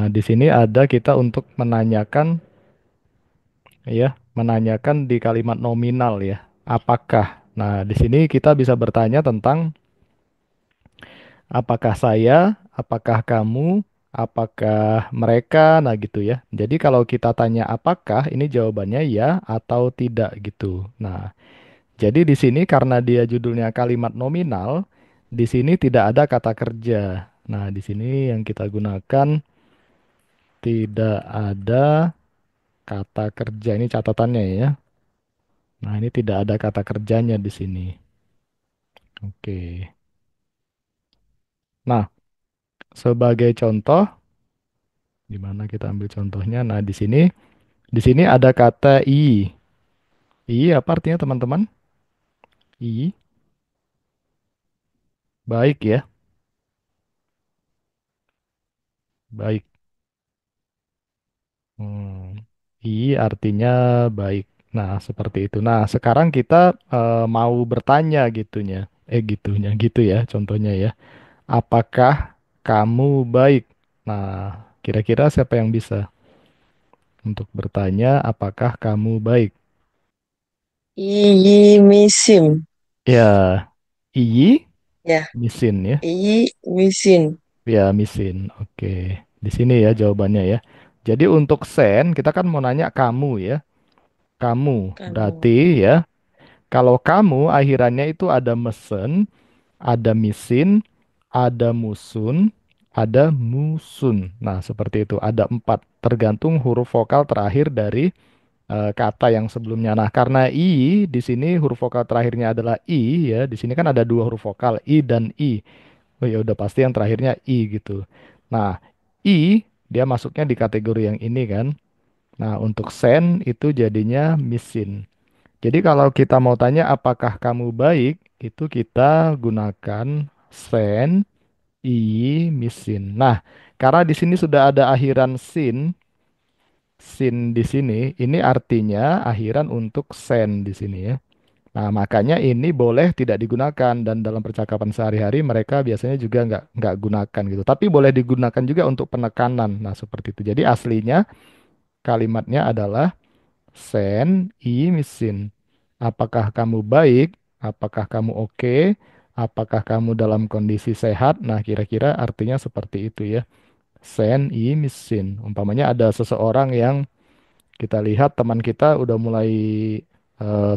di sini ada kita untuk menanyakan ya, menanyakan di kalimat nominal ya. Apakah? Nah, di sini kita bisa bertanya tentang apakah saya, apakah kamu, apakah mereka, nah gitu ya. Jadi kalau kita tanya apakah, ini jawabannya ya atau tidak gitu. Nah, jadi di sini karena dia judulnya kalimat nominal, di sini tidak ada kata kerja. Nah, di sini yang kita gunakan tidak ada kata kerja. Ini catatannya ya. Nah, ini tidak ada kata kerjanya di sini. Oke. Nah, sebagai contoh, di mana kita ambil contohnya? Nah, di sini ada kata i. I apa artinya teman-teman? I, baik ya, baik. Hmm. I artinya baik. Nah, seperti itu. Nah, sekarang kita mau bertanya gitunya. Gitunya, gitu ya, contohnya ya. Apakah kamu baik? Nah, kira-kira siapa yang bisa untuk bertanya apakah kamu baik? Iyi misim. Ya, iyi Ya, misin ya. iyi misin. Ya, misin. Oke. Di sini ya jawabannya ya. Jadi untuk sen kita kan mau nanya kamu ya. Kamu berarti Kamu. ya. Kalau kamu akhirannya itu ada mesen, ada misin, ada musun, ada musun. Nah, seperti itu. Ada empat. Tergantung huruf vokal terakhir dari kata yang sebelumnya. Nah, karena i di sini huruf vokal terakhirnya adalah i ya. Di sini kan ada dua huruf vokal i dan i. Oh ya udah pasti yang terakhirnya i gitu. Nah, i dia masuknya di kategori yang ini kan. Nah, untuk sen itu jadinya misin. Jadi kalau kita mau tanya apakah kamu baik, itu kita gunakan sen, i, misin. Nah, karena di sini sudah ada akhiran sin di sini, ini artinya akhiran untuk sen di sini ya. Nah, makanya ini boleh tidak digunakan dan dalam percakapan sehari-hari mereka biasanya juga nggak gunakan gitu. Tapi boleh digunakan juga untuk penekanan. Nah, seperti itu. Jadi aslinya kalimatnya adalah sen i misin. Apakah kamu baik? Apakah kamu oke? Apakah kamu dalam kondisi sehat? Nah, kira-kira artinya seperti itu ya. Sen i misin. Umpamanya ada seseorang yang kita lihat teman kita udah mulai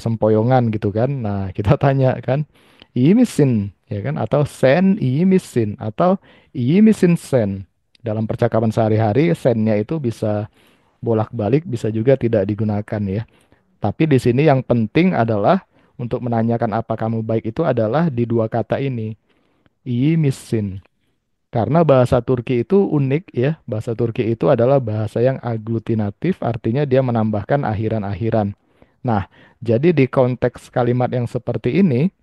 sempoyongan gitu kan. Nah, kita tanya kan, iyi misin ya kan atau sen iyi misin atau iyi misin sen. Dalam percakapan sehari-hari sennya itu bisa bolak-balik bisa juga tidak digunakan ya. Tapi di sini yang penting adalah untuk menanyakan apa kamu baik itu adalah di dua kata ini, iyi misin. Karena bahasa Turki itu unik ya. Bahasa Turki itu adalah bahasa yang aglutinatif, artinya dia menambahkan akhiran-akhiran. Nah, jadi di konteks kalimat yang seperti ini,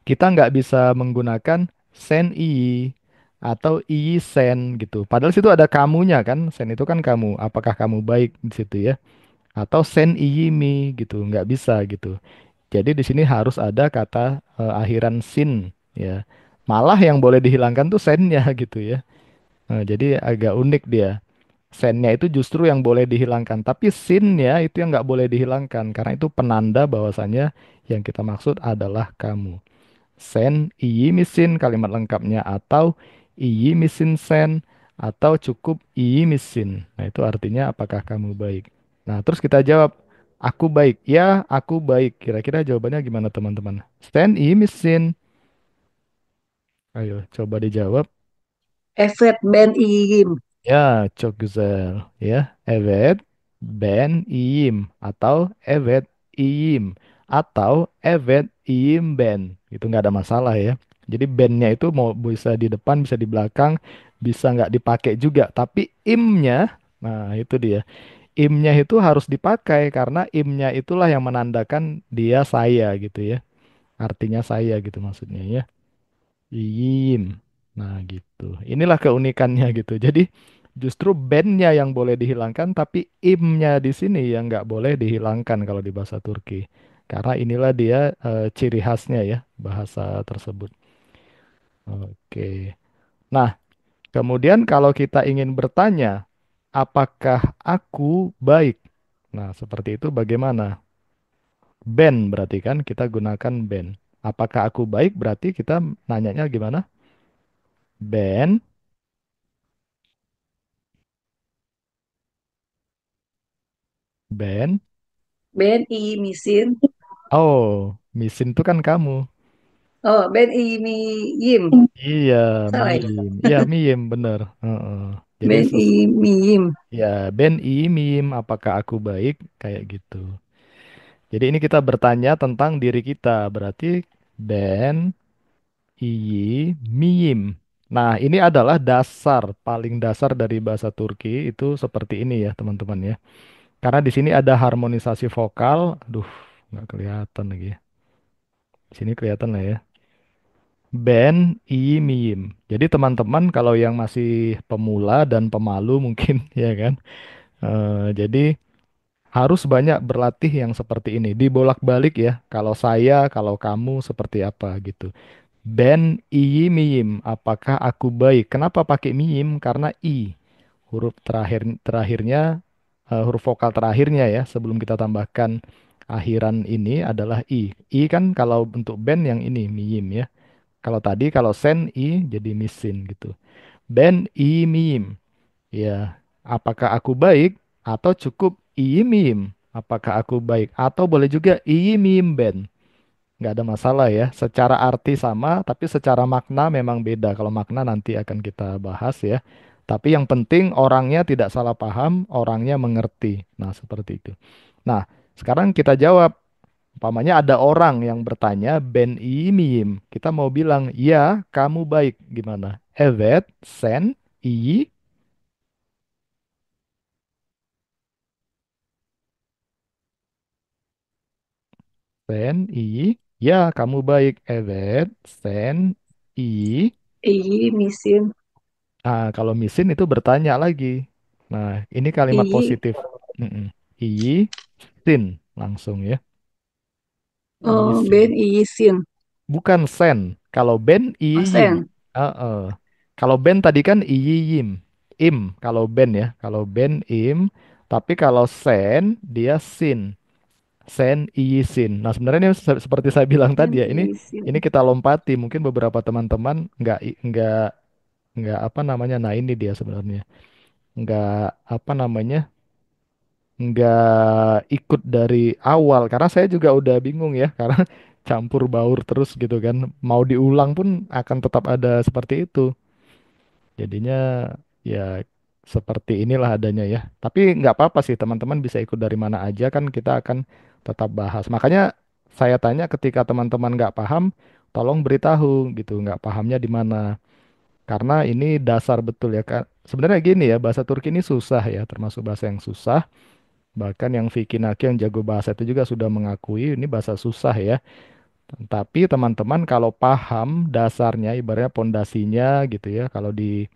kita nggak bisa menggunakan sen iyi atau iyi sen gitu. Padahal situ ada kamunya kan, sen itu kan kamu. Apakah kamu baik di situ ya? Atau sen iyi mi gitu, nggak bisa gitu. Jadi di sini harus ada kata akhiran sin ya. Malah yang boleh dihilangkan tuh sennya gitu ya. Nah, jadi agak unik dia. Sennya itu justru yang boleh dihilangkan, tapi sinnya itu yang nggak boleh dihilangkan karena itu penanda bahwasanya yang kita maksud adalah kamu. Sen iyi misin kalimat lengkapnya atau iyi misin sen atau cukup iyi misin. Nah, itu artinya apakah kamu baik. Nah, terus kita jawab aku baik. Ya, aku baik. Kira-kira jawabannya gimana teman-teman? Sen iyi misin. Ayo coba dijawab. Evet ben iyiyim. Ya, çok güzel. Ya, evet, ben iyiyim. Atau evet, iyiyim. Atau evet, iyiyim ben. Itu nggak ada masalah ya. Jadi bennya itu mau bisa di depan, bisa di belakang, bisa nggak dipakai juga. Tapi imnya, nah itu dia. Imnya itu harus dipakai karena imnya itulah yang menandakan dia saya gitu ya. Artinya saya gitu maksudnya ya. Iyim. Nah, gitu. Inilah keunikannya gitu. Jadi justru bandnya yang boleh dihilangkan, tapi imnya di sini yang nggak boleh dihilangkan kalau di bahasa Turki. Karena inilah dia ciri khasnya ya bahasa tersebut. Oke. Nah, Kemudian kalau kita ingin bertanya, apakah aku baik? Nah, seperti itu bagaimana? Ben berarti kan kita gunakan ben. Apakah aku baik berarti kita nanyanya gimana? Ben, Ben. BNI Misin. Oh, Misin itu kan kamu. Oh, BNI Mi Yim. Iya, Salah ya? Miyim. Iya, Miyim bener. Heeh. Jadi BNI Mi Yim. ya Ben Miyim, apakah aku baik? Kayak gitu. Jadi ini kita bertanya tentang diri kita. Berarti Ben Miyim. Nah, ini adalah dasar, paling dasar dari bahasa Turki itu seperti ini ya, teman-teman ya. Karena di sini ada harmonisasi vokal. Aduh, nggak kelihatan lagi ya. Di sini kelihatan lah ya. Ben Miyim. Jadi teman-teman kalau yang masih pemula dan pemalu mungkin ya kan. Jadi harus banyak berlatih yang seperti ini. Dibolak-balik ya. Kalau saya, kalau kamu seperti apa gitu. Ben miyim. Apakah aku baik? Kenapa pakai miyim? Karena i. Terakhirnya huruf vokal terakhirnya ya sebelum kita tambahkan akhiran ini adalah i. I kan kalau untuk ben yang ini miyim ya. Kalau tadi kalau sen i jadi misin gitu. Ben miyim. Ya, apakah aku baik atau cukup iyimim? Apakah aku baik atau boleh juga iyimim ben? Nggak ada masalah ya. Secara arti sama, tapi secara makna memang beda. Kalau makna nanti akan kita bahas ya. Tapi yang penting orangnya tidak salah paham, orangnya mengerti. Nah, seperti itu. Nah, sekarang kita jawab. Umpamanya ada orang yang bertanya ben iyimim. Kita mau bilang, ya, kamu baik. Gimana? Evet, sen, iyi. Sen, i. Ya, kamu baik. Evet, sen, i. İyi misin? Ah, kalau misin itu bertanya lagi. Nah, ini kalimat İyi. positif. Mm-mm. I, sin. Langsung ya. I, Oh, ben sin. iyisin. Bukan sen. Kalau ben, i, Oh, yim. sen. Heeh. Kalau ben tadi kan i, yim. Im. Kalau ben ya. Kalau ben, im. Tapi kalau sen, dia sin. Sen Isin. Nah, sebenarnya ini seperti saya bilang tadi Ben ya, ini iyisin. kita lompati. Mungkin beberapa teman-teman nggak apa namanya. Nah, ini dia sebenarnya nggak apa namanya nggak ikut dari awal karena saya juga udah bingung ya karena campur baur terus gitu kan. Mau diulang pun akan tetap ada seperti itu. Jadinya ya seperti inilah adanya ya. Tapi nggak apa-apa sih teman-teman bisa ikut dari mana aja kan kita akan tetap bahas. Makanya saya tanya ketika teman-teman nggak paham, tolong beritahu gitu nggak pahamnya di mana. Karena ini dasar betul ya Kak. Sebenarnya gini ya bahasa Turki ini susah ya termasuk bahasa yang susah. Bahkan yang Vicky Naki yang jago bahasa itu juga sudah mengakui ini bahasa susah ya. Tapi teman-teman kalau paham dasarnya ibaratnya pondasinya gitu ya. Kalau di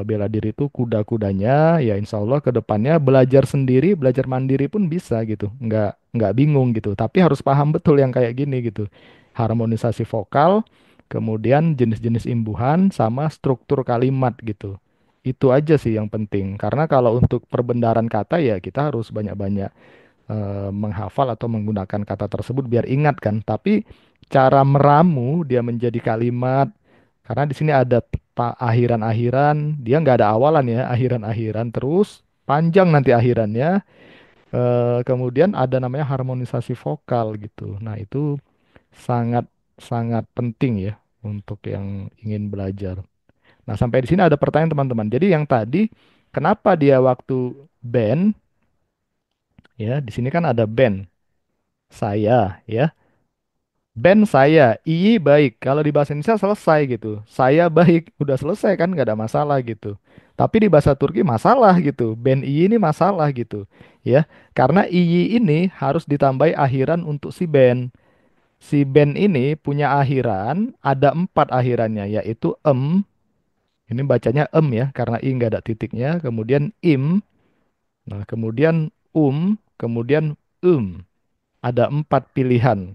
bela diri itu kuda-kudanya ya insya Allah ke depannya belajar sendiri belajar mandiri pun bisa gitu nggak bingung gitu tapi harus paham betul yang kayak gini gitu harmonisasi vokal kemudian jenis-jenis imbuhan sama struktur kalimat gitu itu aja sih yang penting karena kalau untuk perbendaharaan kata ya kita harus banyak-banyak menghafal atau menggunakan kata tersebut biar ingat kan. Tapi cara meramu dia menjadi kalimat karena di sini ada akhiran-akhiran, dia nggak ada awalan ya, akhiran-akhiran terus panjang nanti akhirannya. Kemudian ada namanya harmonisasi vokal gitu. Nah, itu sangat sangat penting ya untuk yang ingin belajar. Nah, sampai di sini ada pertanyaan teman-teman. Jadi yang tadi kenapa dia waktu band ya, di sini kan ada band saya ya. Ben saya, iyi baik. Kalau di bahasa Indonesia selesai gitu. Saya baik, udah selesai kan, nggak ada masalah gitu. Tapi di bahasa Turki masalah gitu. Ben iyi ini masalah gitu, ya. Karena iyi ini harus ditambahi akhiran untuk si Ben. Si Ben ini punya akhiran, ada 4 akhirannya, yaitu ini bacanya ya, karena i nggak ada titiknya. Kemudian im, nah kemudian kemudian Ada 4 pilihan.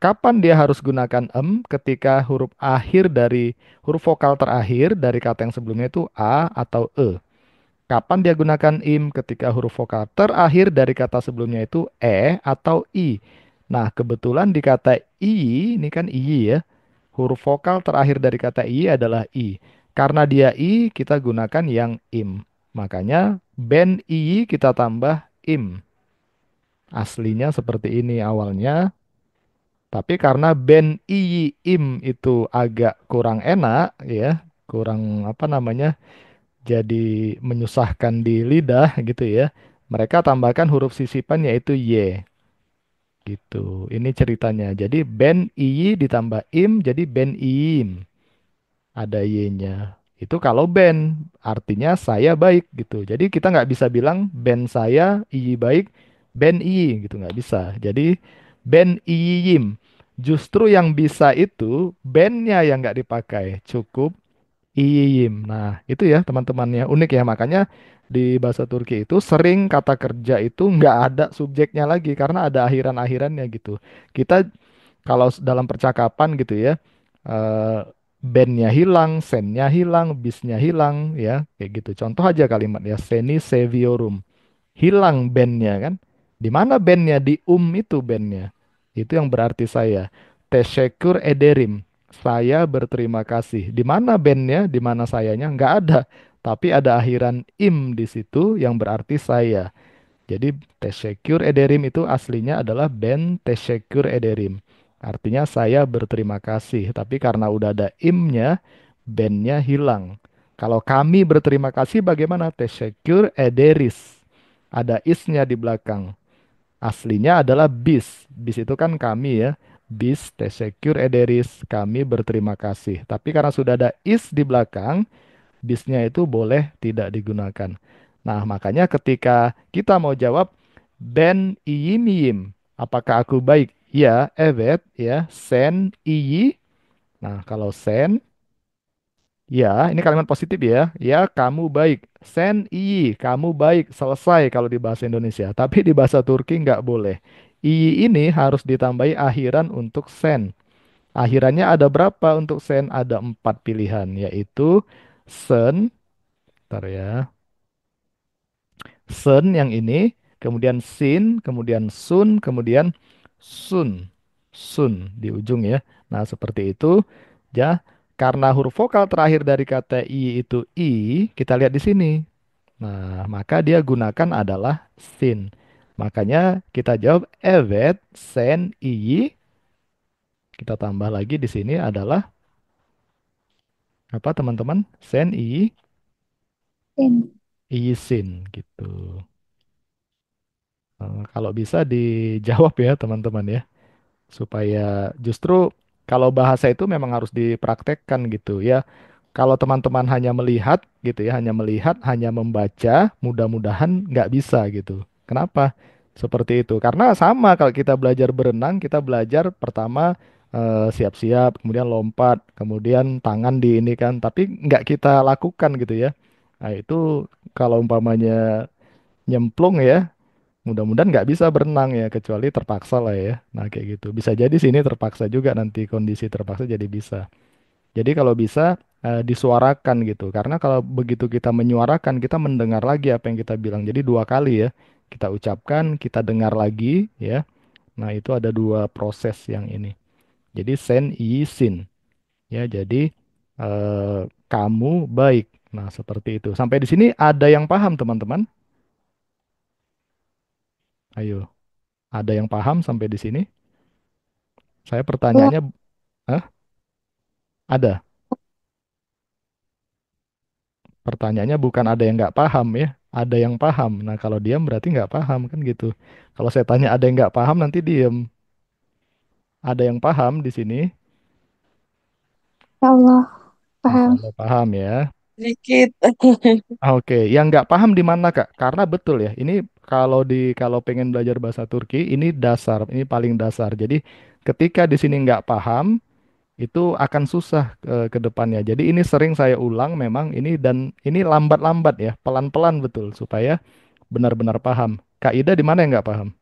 Kapan dia harus gunakan ketika huruf akhir dari huruf vokal terakhir dari kata yang sebelumnya itu a atau e. Kapan dia gunakan im ketika huruf vokal terakhir dari kata sebelumnya itu e atau i. Nah, kebetulan di kata i ini kan i ya. Huruf vokal terakhir dari kata i adalah i. Karena dia i, kita gunakan yang im. Makanya ben i kita tambah im. Aslinya seperti ini awalnya. Tapi karena ben i im itu agak kurang enak ya, kurang apa namanya, jadi menyusahkan di lidah gitu ya. Mereka tambahkan huruf sisipan yaitu y gitu. Ini ceritanya. Jadi ben i ditambah im jadi ben im. Ada y-nya. Itu kalau band, artinya saya baik gitu. Jadi kita nggak bisa bilang band saya iyi baik, band iyi gitu nggak bisa. Jadi band iyiyim. Justru yang bisa itu bandnya yang nggak dipakai, cukup iyiyim. Nah itu ya teman-temannya unik ya. Makanya di bahasa Turki itu sering kata kerja itu nggak ada subjeknya lagi karena ada akhiran-akhirannya gitu. Kita kalau dalam percakapan gitu ya, eh bandnya hilang, sennya hilang, bisnya hilang, ya kayak gitu. Contoh aja kalimat ya, seni seviorum, hilang bandnya kan? Di mana bandnya? Di itu bandnya. Itu yang berarti saya. Teşekkür ederim. Saya berterima kasih. Di mana bandnya? Di mana sayanya? Nggak ada. Tapi ada akhiran im di situ yang berarti saya. Jadi teşekkür ederim itu aslinya adalah ben teşekkür ederim. Artinya saya berterima kasih. Tapi karena udah ada imnya, bennya hilang. Kalau kami berterima kasih bagaimana? Teşekkür ederiz. Ada isnya di belakang. Aslinya adalah bis. Bis itu kan kami ya. Bis teşekkür ederiz. Kami berterima kasih. Tapi karena sudah ada is di belakang, bisnya itu boleh tidak digunakan. Nah, makanya ketika kita mau jawab ben iyi miyim, apakah aku baik? Ya, evet, ya, sen iyi. Nah, kalau sen, ya, ini kalimat positif ya. Ya, kamu baik. Sen iyi, kamu baik. Selesai kalau di bahasa Indonesia. Tapi di bahasa Turki nggak boleh. Iyi ini harus ditambahi akhiran untuk sen. Akhirannya ada berapa untuk sen? Ada 4 pilihan, yaitu sen, bentar ya. Sen yang ini, kemudian sin, kemudian sun, kemudian sun. Sun di ujung ya. Nah, seperti itu. Ya, karena huruf vokal terakhir dari kata i itu i, kita lihat di sini. Nah, maka dia gunakan adalah sin. Makanya kita jawab evet, sen, i. Kita tambah lagi di sini adalah apa teman-teman? Sen, i, Sin. i, sin gitu. Kalau bisa dijawab ya teman-teman ya. Supaya justru kalau bahasa itu memang harus dipraktekkan gitu ya. Kalau teman-teman hanya melihat gitu ya, hanya melihat, hanya membaca, mudah-mudahan nggak bisa gitu. Kenapa? Seperti itu. Karena sama kalau kita belajar berenang, kita belajar pertama siap-siap, kemudian lompat, kemudian tangan di ini kan, tapi nggak kita lakukan gitu ya. Nah itu kalau umpamanya nyemplung ya, mudah-mudahan nggak bisa berenang ya, kecuali terpaksa lah ya. Nah, kayak gitu. Bisa jadi sini terpaksa juga nanti kondisi terpaksa jadi bisa. Jadi kalau bisa disuarakan gitu. Karena kalau begitu kita menyuarakan, kita mendengar lagi apa yang kita bilang. Jadi dua kali ya. Kita ucapkan, kita dengar lagi ya. Nah, itu ada dua proses yang ini. Jadi sen, i, sin. Ya, jadi kamu baik. Nah, seperti itu. Sampai di sini ada yang paham, teman-teman? Ayo, ada yang paham sampai di sini? Saya Oh, pertanyaannya, hah? Ada. Pertanyaannya bukan ada yang nggak paham ya, ada yang paham. Nah, kalau diam berarti nggak paham kan gitu. Kalau saya tanya ada yang nggak paham nanti diem. Ada yang paham di sini? ya Allah, Insya paham. Allah paham ya. Sedikit. Oke, yang nggak paham di mana Kak? Karena betul ya, ini kalau pengen belajar bahasa Turki ini dasar, ini paling dasar. Jadi ketika di sini nggak paham itu akan susah ke depannya. Jadi ini sering saya ulang memang ini dan ini lambat-lambat ya, pelan-pelan betul supaya benar-benar paham. Kak Ida di mana yang nggak paham?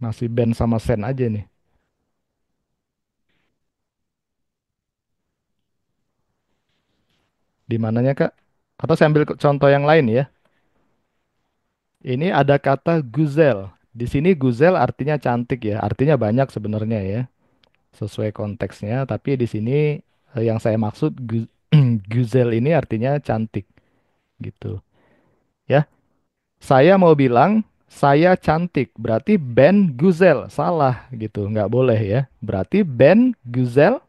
Masih Ben sama Sen aja nih. Di mananya, Kak? Atau saya ambil contoh yang lain ya. Ini ada kata Guzel. Di sini Guzel artinya cantik ya. Artinya banyak sebenarnya ya. Sesuai konteksnya. Tapi di sini yang saya maksud Guzel ini artinya cantik gitu. Ya, saya mau bilang saya cantik. Berarti Ben Guzel. Salah gitu. Nggak boleh ya. Berarti Ben Guzel,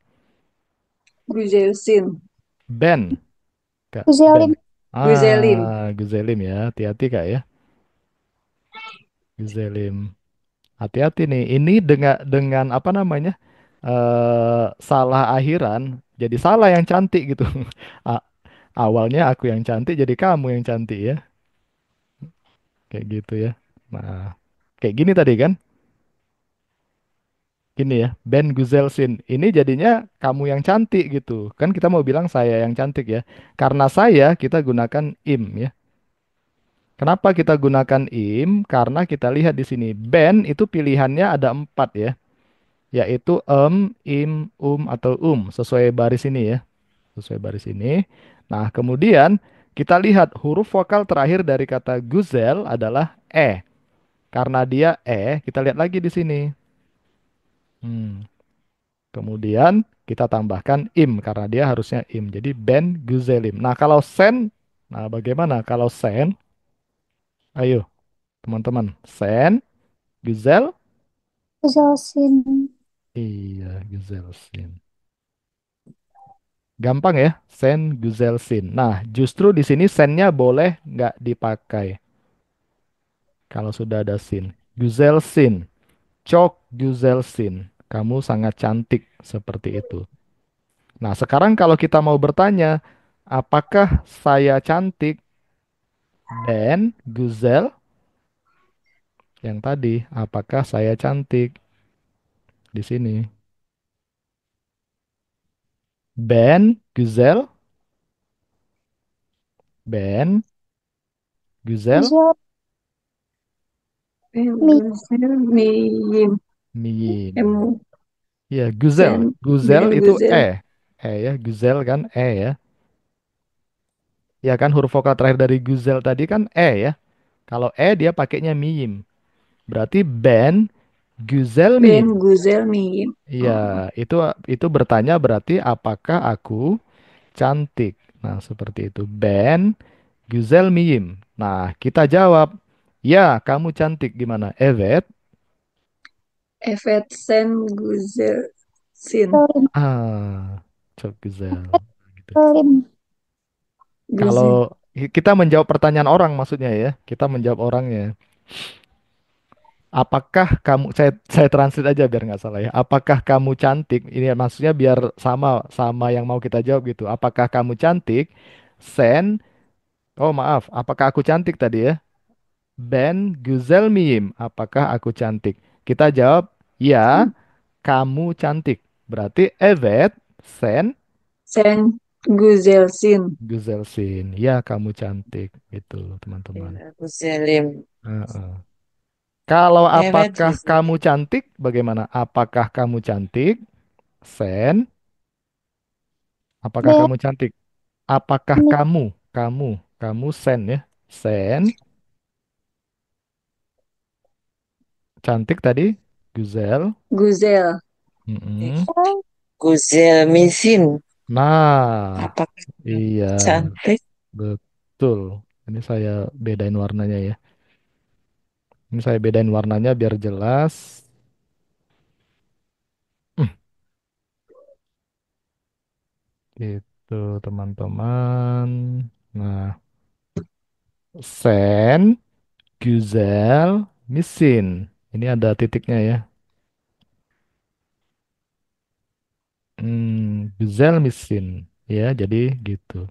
Guzelsin. Ben. Kak, Ben. Guzelin. Guzelin. Guzelim ya. Hati-hati Kak ya. Guzelim. Hati-hati nih. Ini dengan apa namanya? Salah akhiran. Jadi salah yang cantik gitu. A- Awalnya aku yang cantik jadi kamu yang cantik ya. Kayak gitu ya. Nah, kayak gini tadi kan. Gini ya. Ben Guzelsin. Ini jadinya kamu yang cantik gitu. Kan kita mau bilang saya yang cantik ya. Karena saya kita gunakan im ya. Kenapa kita gunakan im? Karena kita lihat di sini. Ben itu pilihannya ada empat ya. Yaitu im, atau sesuai baris ini ya, sesuai baris ini. Nah, kemudian kita lihat huruf vokal terakhir dari kata guzel adalah e. Karena dia e, kita lihat lagi di sini. Hmm. Kemudian kita tambahkan im karena dia harusnya im. Jadi ben guzelim. Nah, kalau sen, nah bagaimana kalau sen? Ayo, teman-teman. Sen, guzel, Guzelsin. iya, guzelsin. Gampang ya, sen Guzel sin. Nah, justru di sini sennya boleh nggak dipakai kalau sudah ada sin. Guzel sin, Cok Guzel sin. Kamu sangat cantik seperti itu. Nah, sekarang kalau kita mau bertanya, apakah saya cantik? Ben Guzel yang tadi, apakah saya cantik di sini? Ben Guzel, Ben Guzel, Guzel. Mi. Guzel miyim. Miyim. Emu. Ya, Guzel. Sen. Guzel Ben itu Guzel. Ya, Guzel kan ya. Ya kan huruf vokal terakhir dari Guzel tadi kan ya. Kalau dia pakainya miyim. Berarti Ben Guzel Ben miyim. Guzel miyim. Iya, Oh, itu bertanya berarti apakah aku cantik? Nah, seperti itu. Ben Guzel miyim. Nah, kita jawab, ya, kamu cantik. Gimana? Evet. Evet sen güzelsin. Guzelin. Çok güzel. Gitu. Guzelin. Kalau Güzel. kita menjawab pertanyaan orang maksudnya ya, kita menjawab orangnya. Apakah kamu, saya translate aja biar nggak salah ya. Apakah kamu cantik? Ini maksudnya biar sama sama yang mau kita jawab gitu. Apakah kamu cantik? Sen, oh maaf, apakah aku cantik tadi ya? Ben güzel miyim? Apakah aku cantik? Kita jawab, ya, kamu cantik. Berarti evet, sen, Sen güzelsin. güzelsin. Ya, kamu cantik. Itu teman-teman. Ya, güzelim. Heeh. Kalau Evet apakah kamu güzelim. cantik? Bagaimana? Apakah kamu cantik? Sen, apakah Ben. kamu cantik? Apakah Mi. kamu sen ya? Sen, cantik tadi? Güzel. Güzel. Mm-mm. Güzel misin? Nah, Apakah iya, cantik? betul. Ini saya bedain warnanya ya. Ini saya bedain warnanya biar jelas. Hmm, Itu teman-teman. Nah, sen, güzel, misin. Ini ada titiknya ya. Güzel misin. Ya, jadi gitu.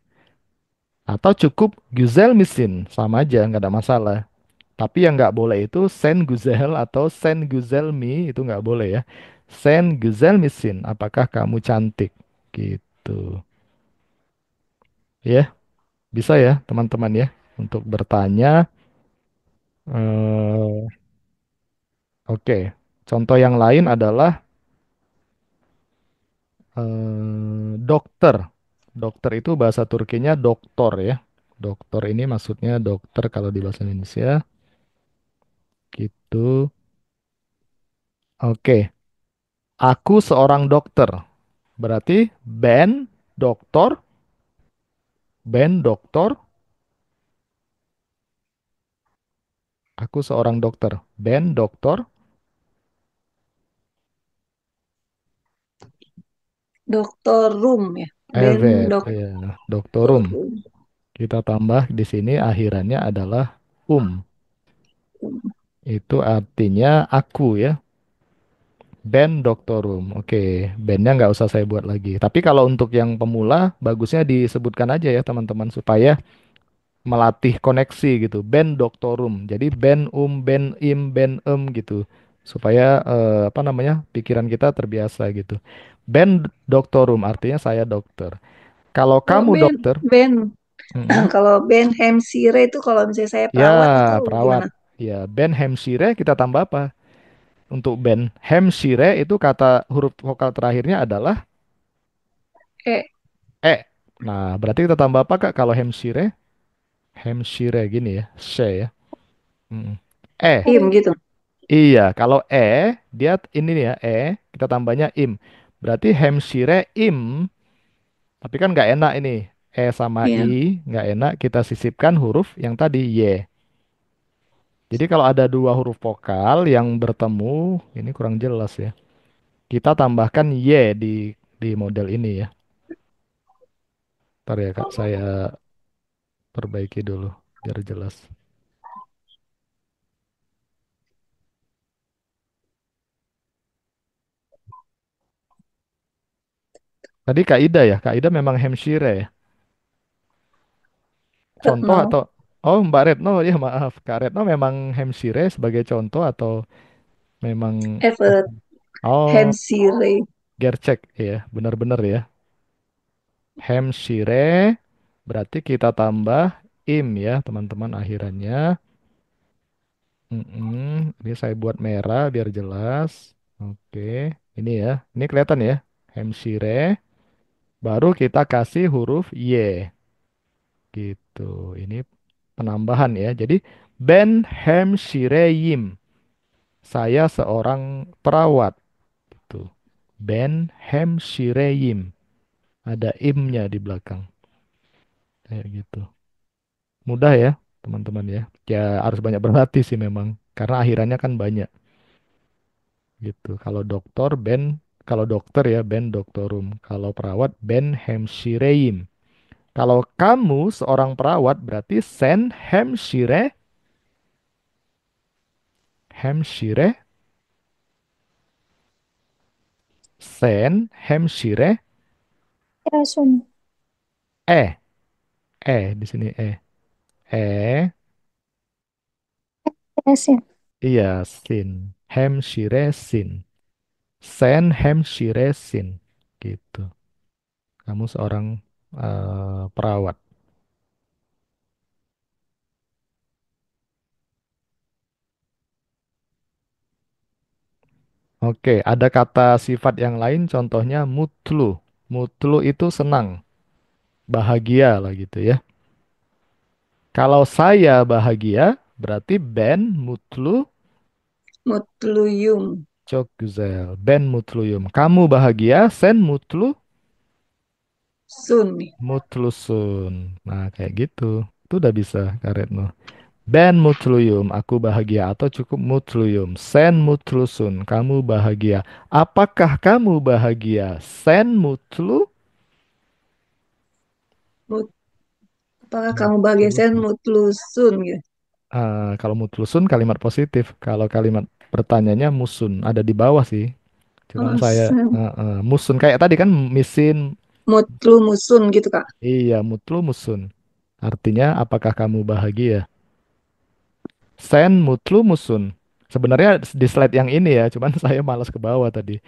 Atau cukup güzel misin. Sama aja, nggak ada masalah. Tapi yang nggak boleh itu sen güzel atau sen güzel mi. Itu nggak boleh ya. Sen güzel misin. Apakah kamu cantik? Gitu. Ya, bisa ya teman-teman ya. Untuk bertanya. eh Oke. Contoh yang lain adalah dokter. Dokter itu bahasa Turkinya doktor ya. Dokter ini maksudnya dokter kalau di bahasa Indonesia gitu. Oke. Aku seorang dokter. Berarti doktor, doktor. Aku seorang dokter. Doktor. Doktor room ya. Ben Evet, doktor ya, doktorum. room. Kita tambah di sini akhirannya adalah Itu artinya aku ya. Doktorum. Oke, bandnya nggak usah saya buat lagi. Tapi kalau untuk yang pemula, bagusnya disebutkan aja ya teman-teman supaya melatih koneksi gitu. Doktorum. Jadi band gitu. Supaya apa namanya pikiran kita terbiasa gitu. Doktorum artinya saya dokter. Kalau Kalau kamu Ben, dokter, Ben, mm-mm. kalau Ben Hemsire itu kalau misalnya saya Ya perawat itu perawat. gimana? Ya Hemshire kita tambah apa? Untuk Hemshire itu kata huruf vokal terakhirnya adalah Eh, E. Nah, berarti kita tambah apa Kak kalau Hemshire? Hemshire gini ya, she ya. Mm. E. im gitu. Iya, kalau dia ini nih ya, kita tambahnya im. Berarti Hemshire im, tapi kan nggak enak ini. Sama Iya. nggak enak kita sisipkan huruf yang tadi Y. Jadi kalau ada dua huruf vokal yang bertemu, ini kurang jelas ya. Kita tambahkan Y di model ini ya. Ntar ya Kak, saya perbaiki dulu biar jelas. Tadi Kak Ida ya, Kak Ida memang Hampshire ya. Contoh Retno. atau Oh Mbak Retno ya maaf, Kak Retno memang Hampshire sebagai contoh atau memang Everett oh Hemsire. gercek ya, benar-benar ya. Hampshire berarti kita tambah im ya teman-teman akhirannya. Ini saya buat merah biar jelas. Oke, ini ya, ini kelihatan ya. Hampshire. Baru kita kasih huruf Y gitu. Ini penambahan ya. Jadi Ben Hemshireyim. Saya seorang perawat gitu. Ben Hemshireyim. Ada imnya di belakang. Kayak gitu. Mudah ya, teman-teman ya. Ya harus banyak berlatih sih memang. Karena akhirannya kan banyak gitu. Kalau dokter ya Ben Doktorum. Kalau perawat Ben Hemshireyim. Kalau kamu seorang perawat berarti Hampshire, Hampshire, Yasun. eh, di sini Yasin. iya Hampshire Hampshire gitu. Kamu seorang perawat. Oke, ada kata sifat yang lain, contohnya mutlu. Mutlu itu senang, bahagia lah gitu ya. Kalau saya bahagia, berarti Ben mutlu Mutluyum. çok güzel. Ben mutluyum. Kamu bahagia, sen Sun. mutlusun. Nah, kayak gitu. Itu udah bisa, Kak Retno. Ben mutluyum, aku bahagia atau cukup mutluyum. Sen mutlusun, kamu bahagia. Apakah kamu bahagia? Sen Mut, apakah kamu bahagia? Saya mutlusun. mutlusun gitu. Kalau mutlusun kalimat positif. Kalau kalimat pertanyaannya musun, ada di bawah sih. Cuman Oh, saya musun kayak tadi kan misin. mutlumusun gitu Kak. Iya, mutlu musun. Artinya apakah kamu bahagia? Sen mutlu musun. Sebenarnya di slide yang ini ya, cuman saya malas ke bawah tadi.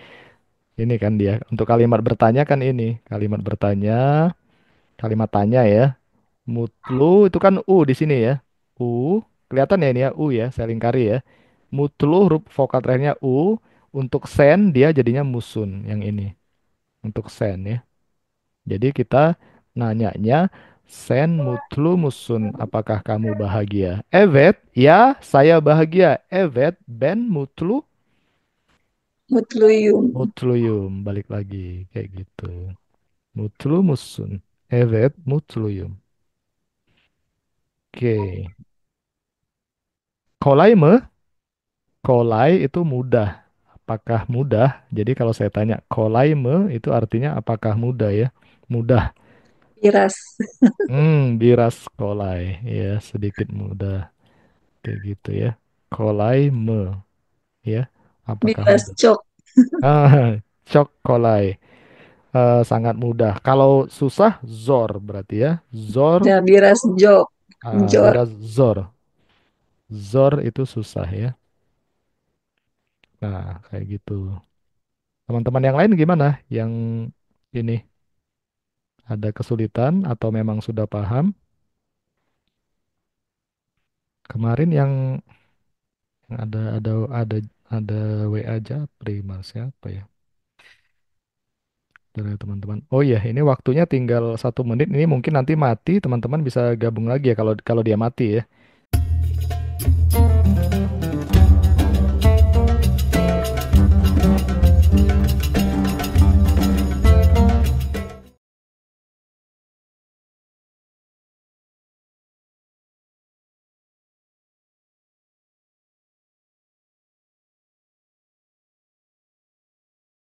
Ini kan dia. Untuk kalimat bertanya kan ini. Kalimat bertanya, kalimat tanya ya. Mutlu itu kan U di sini ya. U, kelihatan ya ini ya U ya, saya lingkari ya. Mutlu huruf vokal terakhirnya U. Untuk sen dia jadinya musun yang ini. Untuk sen ya. Jadi kita nanyanya sen mutlu musun. Apakah kamu bahagia? Evet, ya saya bahagia. Evet, ben mutlu. Mutluyum. Mutluyum. Balik lagi kayak gitu. Mutlu musun. Evet, mutluyum. Oke. Kolay mı? Kolay itu mudah. Apakah mudah? Jadi kalau saya tanya kolay mı itu artinya apakah mudah ya? Mudah. Miras. Biras kolay. Ya, sedikit mudah. Kayak gitu ya. Kolay mı ya. Apakah Miras mudah? cok. Ah, cok kolay. Sangat mudah. Kalau susah zor berarti ya. Zor, Ya, miras jok. Jor. biras zor. Zor itu susah ya. Nah, kayak gitu. Teman-teman yang lain gimana? Yang ini ada kesulitan atau memang sudah paham? Kemarin yang ada WA Japri Mas siapa ya? Dari teman-teman. Oh iya, ini waktunya tinggal 1 menit. Ini mungkin nanti mati, teman-teman bisa gabung lagi ya kalau kalau dia mati ya.